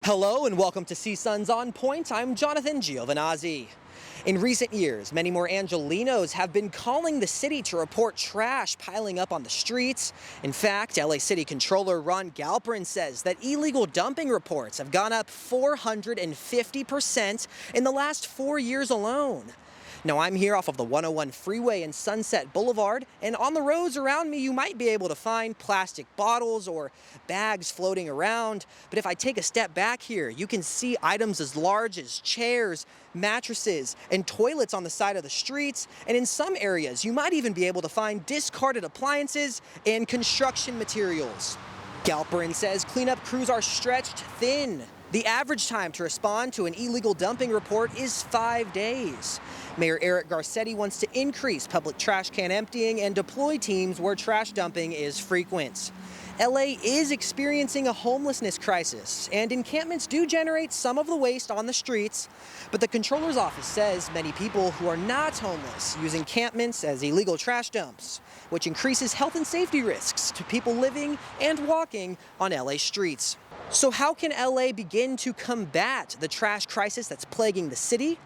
Hello and welcome to CSUN's On Point. I'm Jonathan Giovanazzi. In recent years, many more Angelenos have been calling the city to report trash piling up on the streets. In fact, LA City Controller Ron Galperin says that illegal dumping reports have gone up 450% in the last 4 years alone. Now, I'm here off of the 101 freeway in Sunset Boulevard, and on the roads around me, you might be able to find plastic bottles or bags floating around. But if I take a step back here, you can see items as large as chairs, mattresses, and toilets on the side of the streets. And in some areas, you might even be able to find discarded appliances and construction materials. Galperin says cleanup crews are stretched thin. The average time to respond to an illegal dumping report is 5 days. Mayor Eric Garcetti wants to increase public trash can emptying and deploy teams where trash dumping is frequent. LA is experiencing a homelessness crisis, and encampments do generate some of the waste on the streets. But the controller's office says many people who are not homeless use encampments as illegal trash dumps, which increases health and safety risks to people living and walking on LA streets. So how can LA begin to combat the trash crisis that's plaguing the city?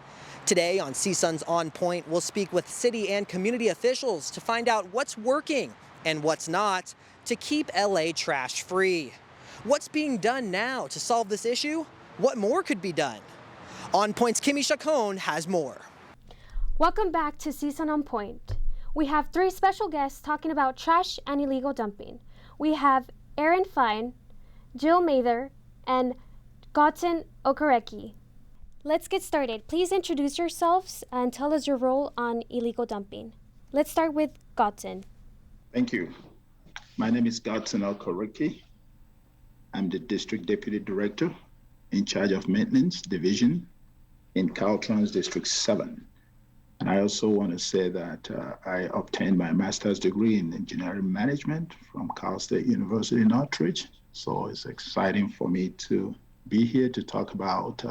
Today on CSUN's On Point, we'll speak with city and community officials to find out what's working and what's not to keep LA trash free. What's being done now to solve this issue? What more could be done? On Point's Chacon has more. Welcome back to CSUN On Point. We have 3 special guests talking about trash and illegal dumping. We have Erin Fein, Jill Mather, and Godson Okereke. Let's get started. Please introduce yourselves and tell us your role on illegal dumping. Let's start with Godson. Thank you. My name is Godson Okereke. I'm the District Deputy Director in charge of Maintenance Division in CALTRANS District 7. And I also want to say that I obtained my master's degree in engineering management from Cal State University Northridge. So it's exciting for me to be here to talk about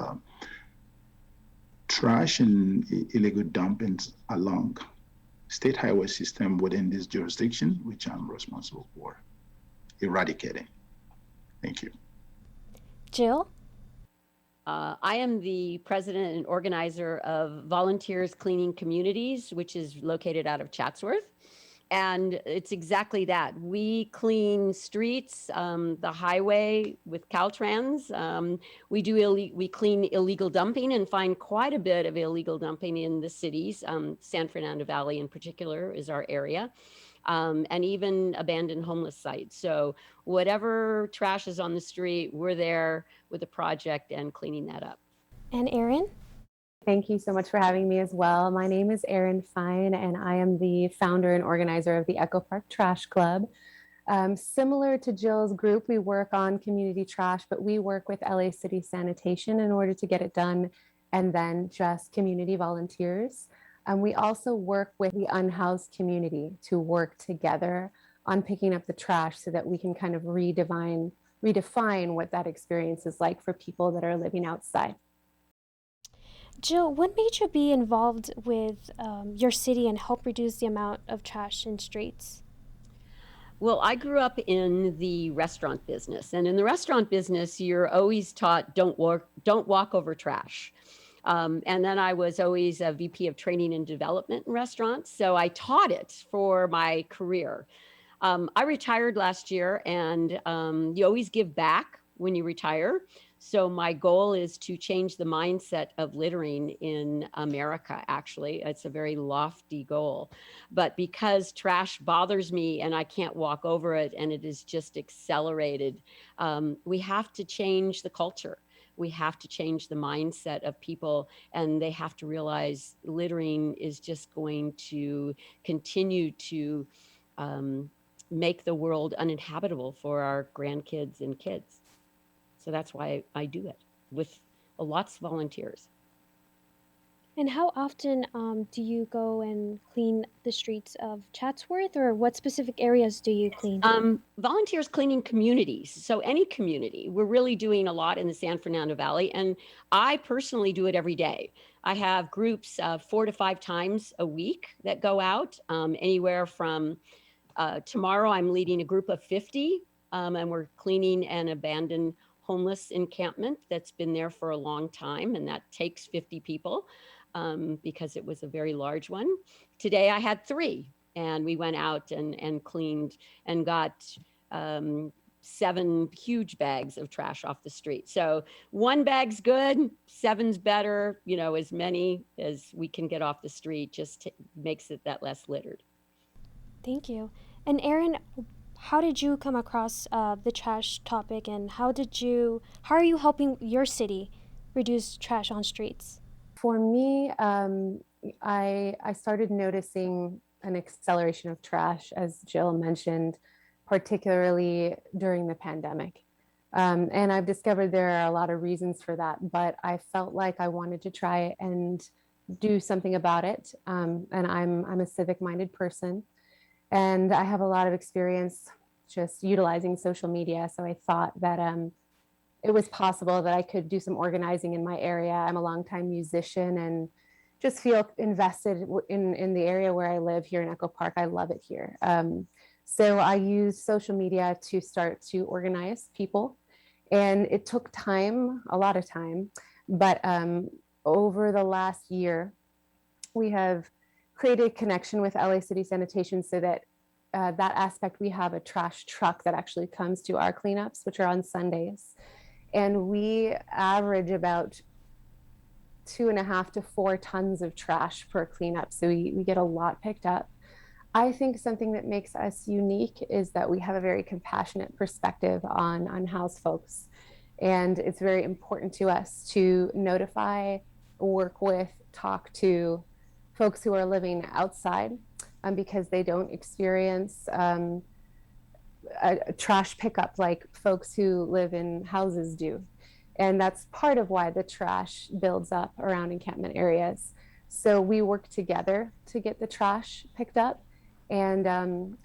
trash and illegal dumpings along state highway system within this jurisdiction, which I'm responsible for eradicating. Thank you. Jill? I am the president and organizer of Volunteers Cleaning Communities, which is located out of Chatsworth. And it's exactly that. We clean streets, the highway with Caltrans. We clean illegal dumping and find quite a bit of illegal dumping in the cities. San Fernando Valley in particular is our area, and even abandoned homeless sites. So whatever trash is on the street, we're there with a project and cleaning that up. And Erin? Thank you so much for having me as well. My name is Erin Fein, and I am the founder and organizer of the Echo Park Trash Club. Similar to Jill's group, we work on community trash, but we work with LA City Sanitation in order to get it done, and then just community volunteers. We also work with the unhoused community to work together on picking up the trash so that we can kind of redefine what that experience is like for people that are living outside. Jill, what made you be involved with your city and help reduce the amount of trash in streets? Well, I grew up in the restaurant business, and in the restaurant business, you're always taught don't walk over trash. And then I was always a VP of training and development in restaurants, so I taught it for my career. I retired last year, and you always give back when you retire. So my goal is to change the mindset of littering in America, actually. It's a very lofty goal. But because trash bothers me and I can't walk over it and it is just accelerated, we have to change the culture. We have to change the mindset of people, and they have to realize littering is just going to continue to make the world uninhabitable for our grandkids and kids. So that's why I do it with lots of volunteers. And how often do you go and clean the streets of Chatsworth, or what specific areas do you clean? Volunteers cleaning communities. So any community. We're really doing a lot in the San Fernando Valley, and I personally do it every day. I have groups 4 to 5 times a week that go out, anywhere from tomorrow I'm leading a group of 50, and we're cleaning an abandoned homeless encampment that's been there for a long time, and that takes 50 people because it was a very large one. Today I had 3, and we went out and cleaned and got 7 huge bags of trash off the street. So 1 bag's good, 7's better, as many as we can get off the street just makes it that less littered. Thank you. And Erin, how did you come across the trash topic, and how are you helping your city reduce trash on streets? For me, I started noticing an acceleration of trash, as Jill mentioned, particularly during the pandemic. And I've discovered there are a lot of reasons for that, but I felt like I wanted to try and do something about it. And I'm a civic-minded person, and I have a lot of experience just utilizing social media. So I thought that it was possible that I could do some organizing in my area. I'm a longtime musician and just feel invested in the area where I live here in Echo Park. I love it here. So I used social media to start to organize people, and it took time, a lot of time, but over the last year, we have created a connection with LA City Sanitation so that that aspect, we have a trash truck that actually comes to our cleanups, which are on Sundays. And we average about 2.5 to 4 tons of trash per cleanup. So we get a lot picked up. I think something that makes us unique is that we have a very compassionate perspective on house folks. And it's very important to us to notify, work with, talk to folks who are living outside because they don't experience a trash pickup like folks who live in houses do. And that's part of why the trash builds up around encampment areas. So we work together to get the trash picked up. And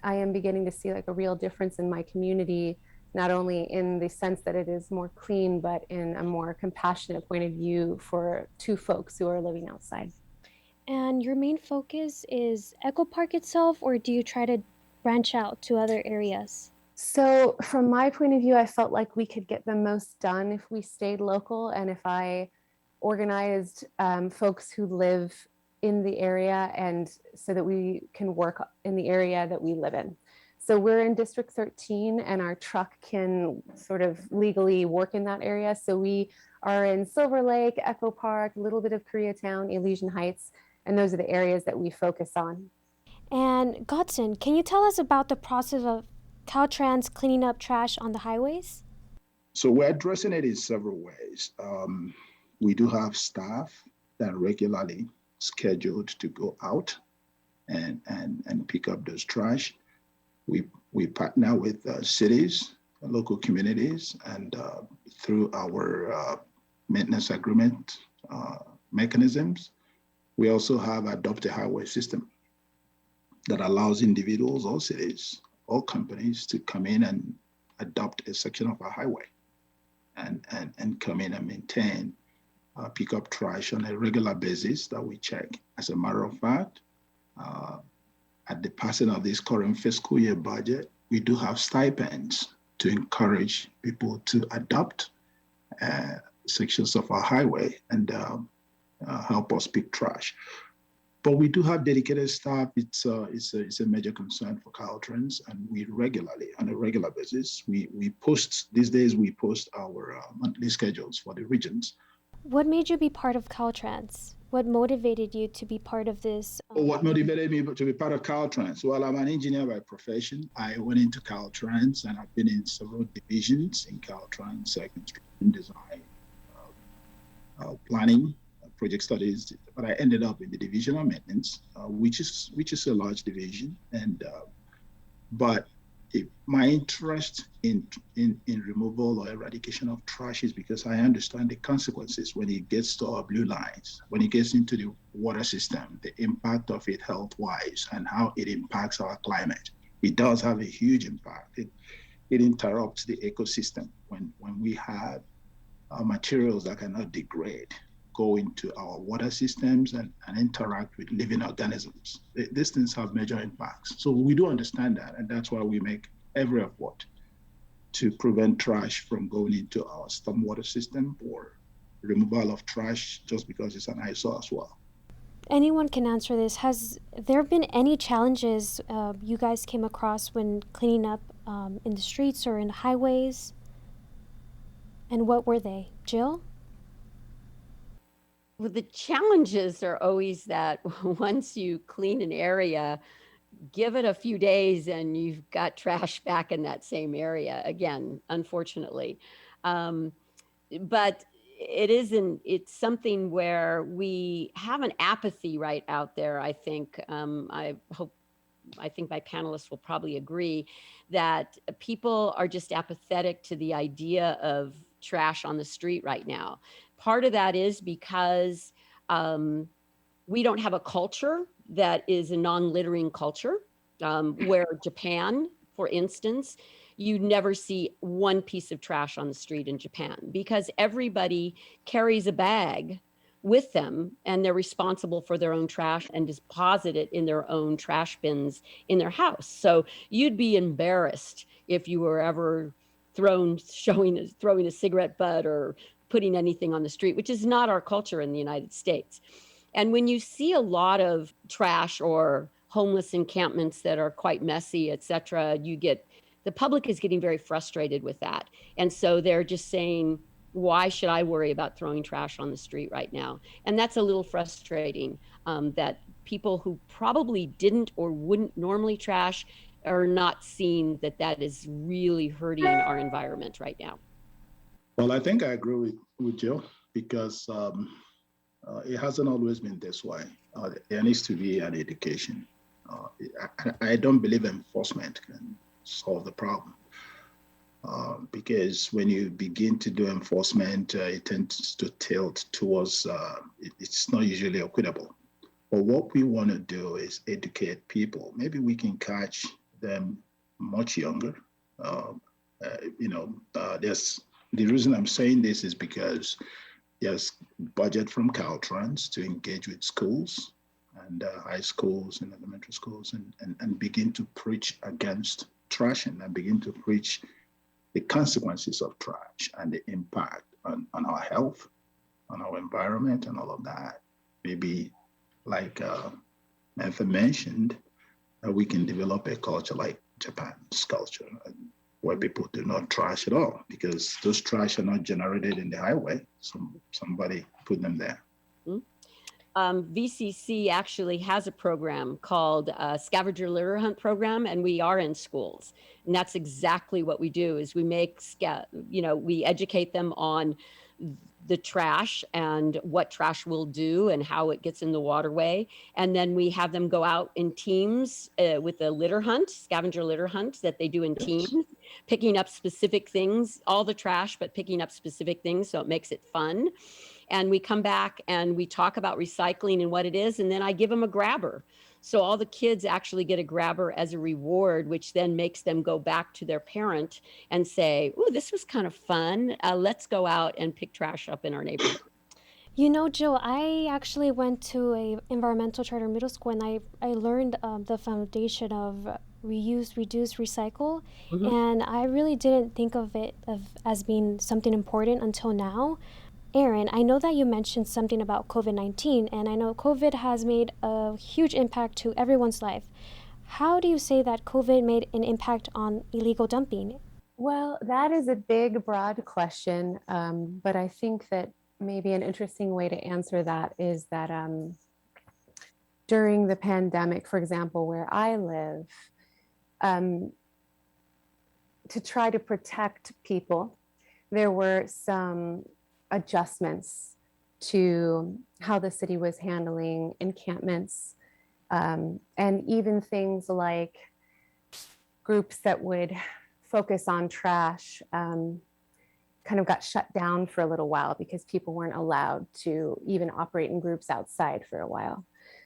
I am beginning to see like a real difference in my community, not only in the sense that it is more clean, but in a more compassionate point of view to folks who are living outside. And your main focus is Echo Park itself, or do you try to branch out to other areas? So from my point of view, I felt like we could get the most done if we stayed local and if I organized folks who live in the area, and so that we can work in the area that we live in. So we're in District 13 and our truck can sort of legally work in that area. So we are in Silver Lake, Echo Park, a little bit of Koreatown, Elysian Heights, and those are the areas that we focus on. And Godson, can you tell us about the process of CalTrans cleaning up trash on the highways? So we're addressing it in several ways. We do have staff that are regularly scheduled to go out and pick up those trash. We partner with cities, local communities, and through our maintenance agreement mechanisms, we also have adopted highway system that allows individuals or cities or companies to come in and adopt a section of our highway and come in and maintain, pick up trash on a regular basis that we check. As a matter of fact, at the passing of this current fiscal year budget, we do have stipends to encourage people to adopt sections of our highway and help us pick trash. But we do have dedicated staff. It's a major concern for CalTrans, and we regularly, on a regular basis, we post, these days we post our monthly schedules for the regions. What made you be part of CalTrans? What motivated you to be part of this? What motivated me to be part of CalTrans? Well, I'm an engineer by profession. I went into CalTrans and I've been in several divisions in CalTrans, construction design, planning, project studies, but I ended up in the division of maintenance, which is a large division. And but my interest in removal or eradication of trash is because I understand the consequences when it gets to our blue lines, when it gets into the water system, the impact of it health-wise and how it impacts our climate. It does have a huge impact. It interrupts the ecosystem when we have materials that cannot degrade go into our water systems and interact with living organisms. These things have major impacts. So we do understand that, and that's why we make every effort to prevent trash from going into our stormwater system or removal of trash just because it's an eyesore as well. Anyone can answer this. Has there been any challenges you guys came across when cleaning up in the streets or in the highways? And what were they? Jill? Well, the challenges are always that once you clean an area, give it a few days and you've got trash back in that same area again, unfortunately. But it's something where we have an apathy right out there, I think. I think my panelists will probably agree that people are just apathetic to the idea of trash on the street right now. Part of that is because we don't have a culture that is a non-littering culture, where Japan, for instance, you never see one piece of trash on the street in Japan because everybody carries a bag with them and they're responsible for their own trash and deposit it in their own trash bins in their house. So you'd be embarrassed if you were ever throwing a cigarette butt or putting anything on the street, which is not our culture in the United States. And when you see a lot of trash or homeless encampments that are quite messy, et cetera, the public is getting very frustrated with that. And so they're just saying, why should I worry about throwing trash on the street right now? And that's a little frustrating, that people who probably didn't or wouldn't normally trash are not seeing that is really hurting our environment right now. Well, I think I agree with Jill because it hasn't always been this way. There needs to be an education. I don't believe enforcement can solve the problem because when you begin to do enforcement, it tends to tilt towards it's not usually equitable. But what we want to do is educate people. Maybe we can catch them much younger. There's the reason I'm saying this is because there's budget from CALTRANS to engage with schools and high schools and elementary schools and begin to preach against trashing and begin to preach the consequences of trash and the impact on our health, on our environment and all of that. Maybe like Martha mentioned, we can develop a culture like Japan's culture where people do not trash at all because those trash are not generated in the highway. Somebody put them there. VCC actually has a program called Scavenger Litter Hunt Program, and we are in schools. And that's exactly what we do is we we educate them on the trash and what trash will do and how it gets in the waterway. And then we have them go out in teams with a litter hunt, scavenger litter hunt that they do in teams, picking up specific things, all the trash, but picking up specific things. So it makes it fun. And we come back and we talk about recycling and what it is. And then I give them a grabber. So all the kids actually get a grabber as a reward, which then makes them go back to their parent and say, "Oh, this was kind of fun. Let's go out and pick trash up in our neighborhood." You know, Jill, I actually went to a environmental charter middle school and I learned the foundation of reuse, reduce, recycle. Mm-hmm. And I really didn't think of it as being something important until now. Erin, I know that you mentioned something about COVID-19, and I know COVID has made a huge impact to everyone's life. How do you say that COVID made an impact on illegal dumping? Well, that is a big, broad question, but I think that maybe an interesting way to answer that is that during the pandemic, for example, where I live, to try to protect people, there were some adjustments to how the city was handling encampments, and even things like groups that would focus on trash kind of got shut down for a little while because people weren't allowed to even operate in groups outside for a while.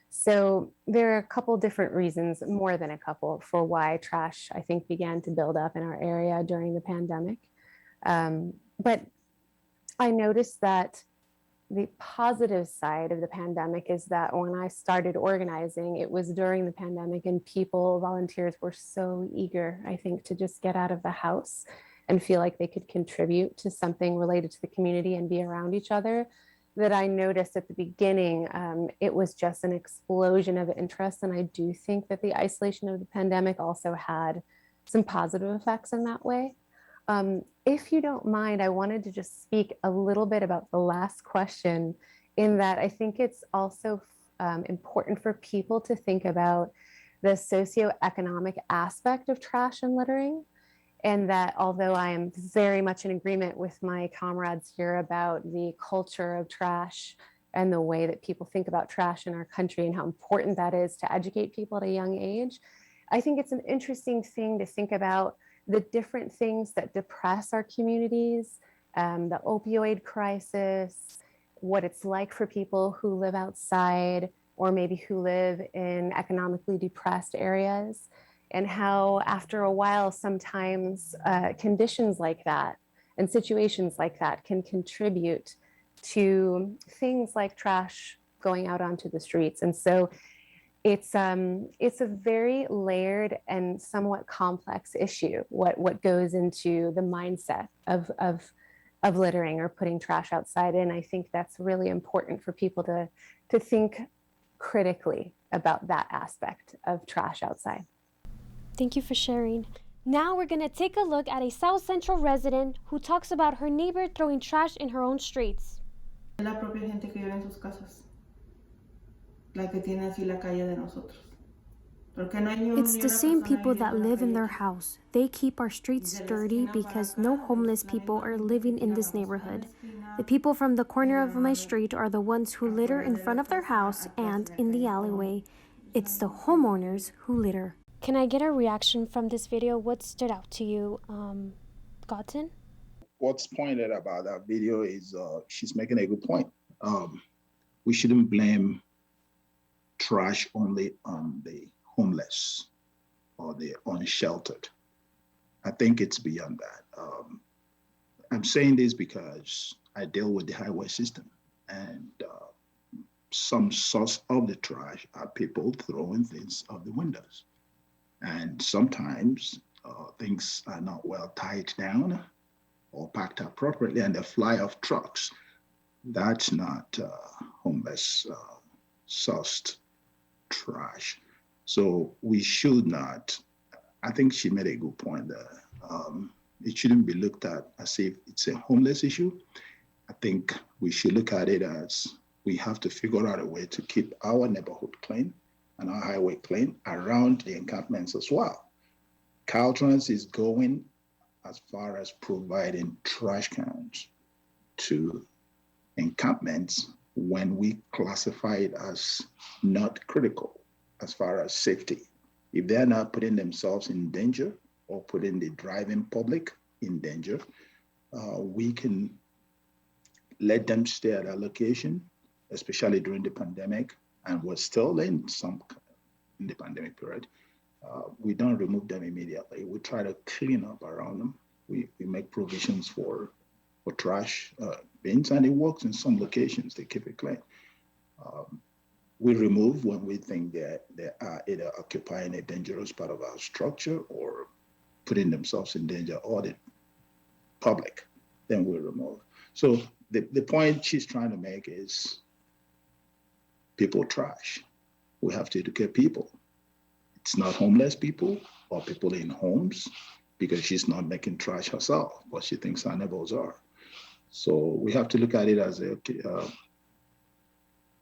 So there are a couple different reasons, more than a couple, for why trash, I think, began to build up in our area during the pandemic. But I noticed that the positive side of the pandemic is that when I started organizing, it was during the pandemic and volunteers were so eager, I think, to just get out of the house and feel like they could contribute to something related to the community and be around each other, that I noticed at the beginning, it was just an explosion of interest. And I do think that the isolation of the pandemic also had some positive effects in that way. If you don't mind, I wanted to just speak a little bit about the last question, in that I think it's also important for people to think about the socioeconomic aspect of trash and littering. And that although I am very much in agreement with my comrades here about the culture of trash and the way that people think about trash in our country and how important that is to educate people at a young age, I think it's an interesting thing to think about the different things that depress our communities, the opioid crisis, what it's like for people who live outside or maybe who live in economically depressed areas, and how after a while, sometimes conditions like that and situations like that can contribute to things like trash going out onto the streets. And so it's a very layered and somewhat complex issue, what goes into the mindset of littering or putting trash outside. And I think that's really important for people to think critically about that aspect of trash outside. Thank you for sharing. Now we're going to take a look at a South Central resident who talks about her neighbor throwing trash in her own streets. La propia gente que vive en sus casas, la que tiene así la calle de nosotros. It's the same people that live in their house. They keep our streets dirty because no homeless people are living in this neighborhood. The people from the corner of my street are the ones who litter in front of their house and in the alleyway. It's the homeowners who litter. Can I get a reaction from this video? What stood out to you, Godson? What's pointed about that video is she's making a good point. We shouldn't blame trash only on the homeless or the unsheltered. I think it's beyond that. I'm saying this because I deal with the highway system, and some source of the trash are people throwing things out the windows. And sometimes things are not well tied down or packed appropriately, and they fly off trucks. That's not homeless sourced trash. So we should not, I think she made a good point there. It shouldn't be looked at as if it's a homeless issue. I think we should look at it as we have to figure out a way to keep our neighborhood clean and our highway clean around the encampments as well. CALTRANS is going as far as providing trash cans to encampments when we classify it as not critical as far as safety. If they're not putting themselves in danger or putting the driving public in danger, we can let them stay at our location, especially during the pandemic, and we're still in the pandemic period. We don't remove them immediately. We try to clean up around them. We make provisions for trash bins, and it works in some locations. They keep it clean. We remove when we think that they are either occupying a dangerous part of our structure or putting themselves in danger or the public, then we remove. So the point she's trying to make is people trash. We have to educate people. It's not homeless people or people in homes, because she's not making trash herself, but she thinks our neighbors are. So we have to look at it as a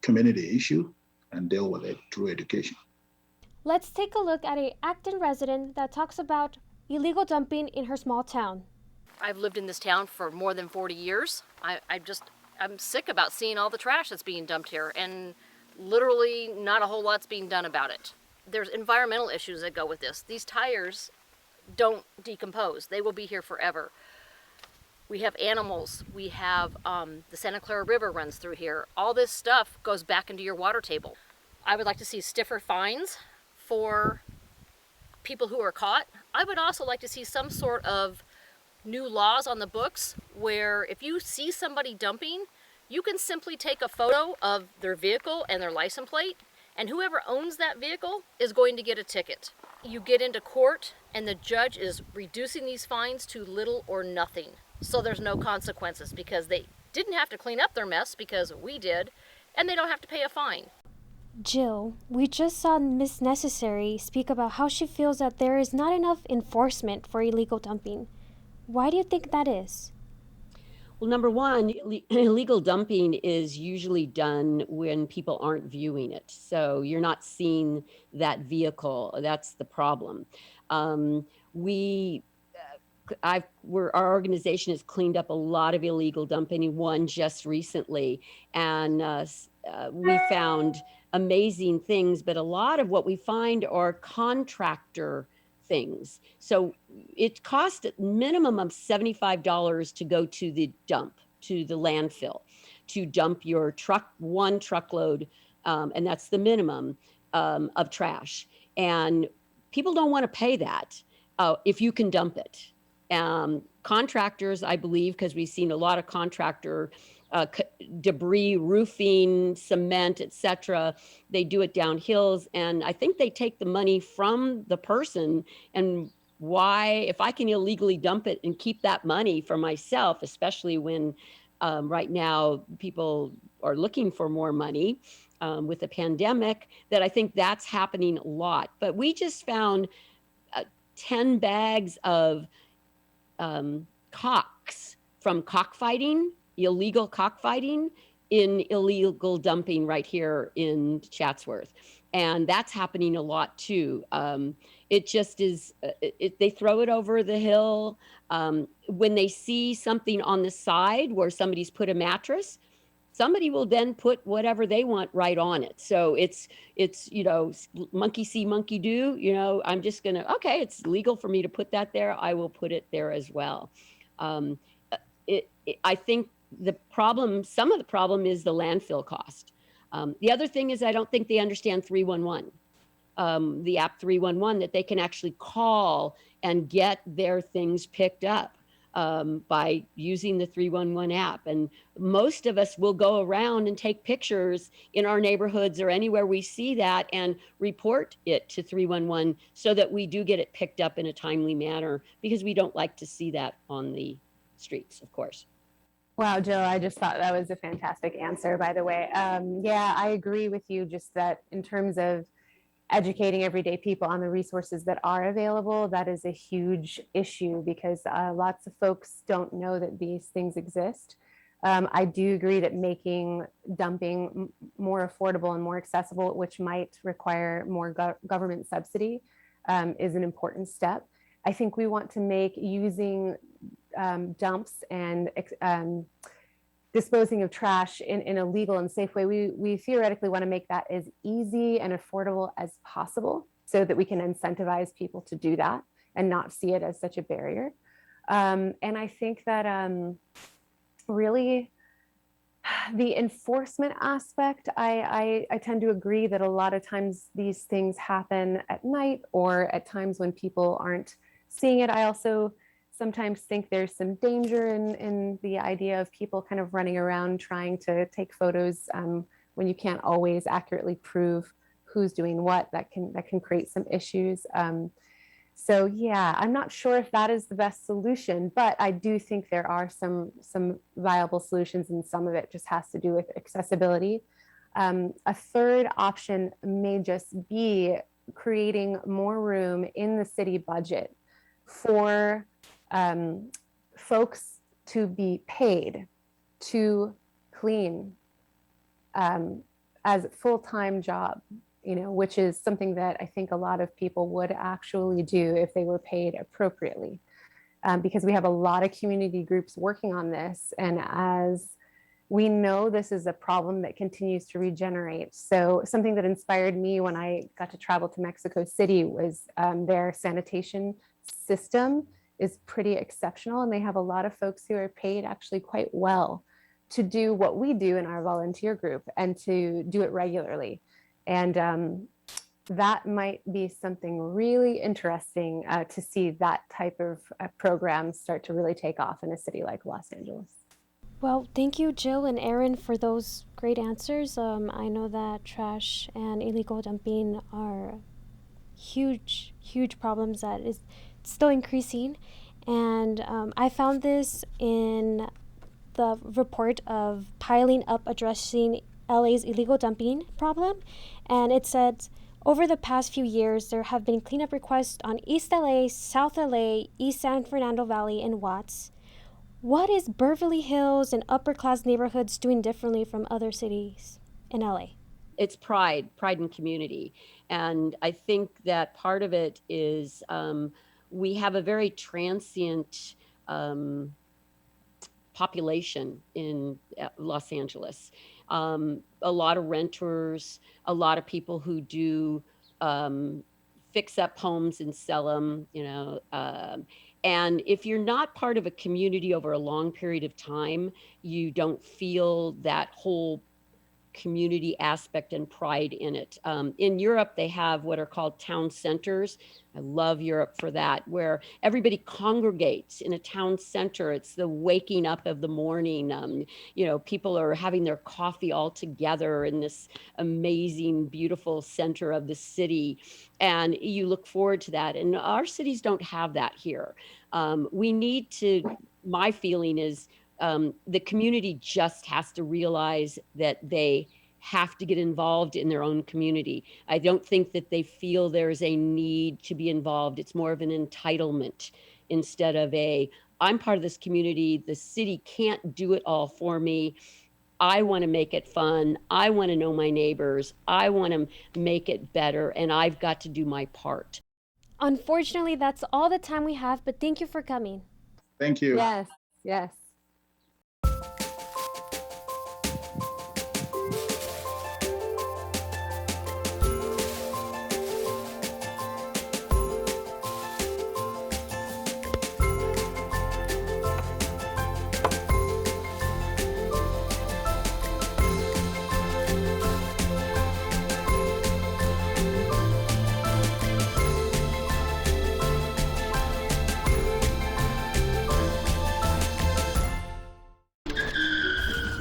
community issue and deal with it through education. Let's take a look at an Acton resident that talks about illegal dumping in her small town. I've lived in this town for more than 40 years. I'm sick about seeing all the trash that's being dumped here, and literally not a whole lot's being done about it. There's environmental issues that go with this. These tires don't decompose. They will be here forever. We have animals. We have the Santa Clara River runs through here. All this stuff goes back into your water table. I would like to see stiffer fines for people who are caught. I would also like to see some sort of new laws on the books where if you see somebody dumping, you can simply take a photo of their vehicle and their license plate And whoever owns that vehicle is going to get a ticket. You get into court and the judge is reducing these fines to little or nothing. So there's no consequences because they didn't have to clean up their mess because we did, and they don't have to pay a fine. Jill, we just saw Miss Necessary speak about how she feels that there is not enough enforcement for illegal dumping. Why do you think that is? Well, number one, illegal dumping is usually done when people aren't viewing it. So you're not seeing that vehicle. That's the problem. Our organization has cleaned up a lot of illegal dumping, one just recently, and we found amazing things, but a lot of what we find are contractor things. So it cost a minimum of $75 to go to the dump, to the landfill, to dump your one truckload, and that's the minimum of trash. And people don't want to pay that if you can dump it. Contractors, I believe, because we've seen a lot of contractor debris, roofing, cement, etc. They do it down hills, and I think they take the money from the person. And why, if I can illegally dump it and keep that money for myself, especially when right now people are looking for more money with the pandemic, that I think that's happening a lot. But we just found 10 bags of cocks from cockfighting, illegal cockfighting, in illegal dumping right here in Chatsworth. And that's happening a lot too. It just is, they throw it over the hill. When they see something on the side where somebody's put a mattress, somebody will then put whatever they want right on it. So it's monkey see, monkey do. I'm just gonna, okay, it's legal for me to put that there. I will put it there as well. I think some of the problem is the landfill cost. The other thing is I don't think they understand 311, the app 311, that they can actually call and get their things picked up by using the 311 app. And most of us will go around and take pictures in our neighborhoods or anywhere we see that and report it to 311 so that we do get it picked up in a timely manner, because we don't like to see that on the streets, of course. Wow, Jill, I just thought that was a fantastic answer, by the way. Yeah, I agree with you, just that in terms of educating everyday people on the resources that are available, that is a huge issue, because lots of folks don't know that these things exist. I do agree that making dumping more affordable and more accessible, which might require more government subsidy, is an important step. I think we want to make using dumps and disposing of trash in a legal and safe way. We theoretically want to make that as easy and affordable as possible so that we can incentivize people to do that and not see it as such a barrier. And I think that really the enforcement aspect, I tend to agree that a lot of times these things happen at night or at times when people aren't seeing it. I also sometimes think there's some danger in the idea of people kind of running around trying to take photos when you can't always accurately prove who's doing what. That can create some issues. So yeah, I'm not sure if that is the best solution, but I do think there are some viable solutions, and some of it just has to do with accessibility. A third option may just be creating more room in the city budget for folks to be paid to clean as a full-time job, which is something that I think a lot of people would actually do if they were paid appropriately, because we have a lot of community groups working on this. And as we know, this is a problem that continues to regenerate. So something that inspired me when I got to travel to Mexico City was their sanitation system is pretty exceptional, and they have a lot of folks who are paid actually quite well to do what we do in our volunteer group and to do it regularly. And that might be something really interesting to see that type of program start to really take off in a city like Los Angeles. Well, thank you, Jill and Erin, for those great answers. I know that trash and illegal dumping are huge, huge problems that is still increasing. And I found this in the report of Piling Up Addressing LA's Illegal Dumping Problem. And it said, over the past few years, there have been cleanup requests on East LA, South LA, East San Fernando Valley, and Watts. What is Beverly Hills and upper class neighborhoods doing differently from other cities in LA? It's pride in community. And I think that part of it is we have a very transient population in Los Angeles. A lot of renters, a lot of people who do fix up homes and sell them, and if you're not part of a community over a long period of time, you don't feel that whole community aspect and pride in it. In Europe, they have what are called town centers. I love Europe for that, where everybody congregates in a town center. It's the waking up of the morning. People are having their coffee all together in this amazing, beautiful center of the city. And you look forward to that. And our cities don't have that here. We need to, my feeling is, the community just has to realize that they have to get involved in their own community. I don't think that they feel there's a need to be involved. It's more of an entitlement instead of I'm part of this community. The city can't do it all for me. I want to make it fun. I want to know my neighbors. I want to make it better, and I've got to do my part. Unfortunately, that's all the time we have, but thank you for coming. Thank you. Yes, yes.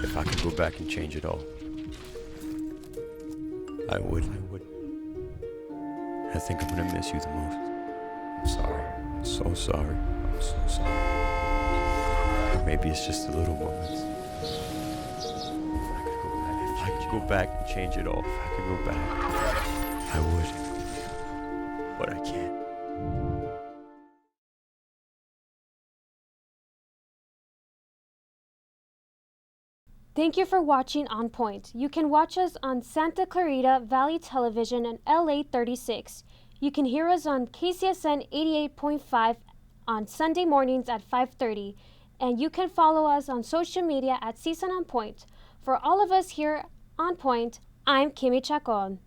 If I could go back and change it all, I would. I think I'm gonna miss you the most. I'm sorry. I'm so sorry. I'm so sorry. Maybe it's just the little moments. If I could go back and change it all, if I could go back, I would. But I can't. Thank you for watching On Point. You can watch us on Santa Clarita Valley Television and LA 36. You can hear us on KCSN 88.5 on Sunday mornings at 5:30. And you can follow us on social media at CSUN On Point. For all of us here on Point, I'm Kimmy Chacon.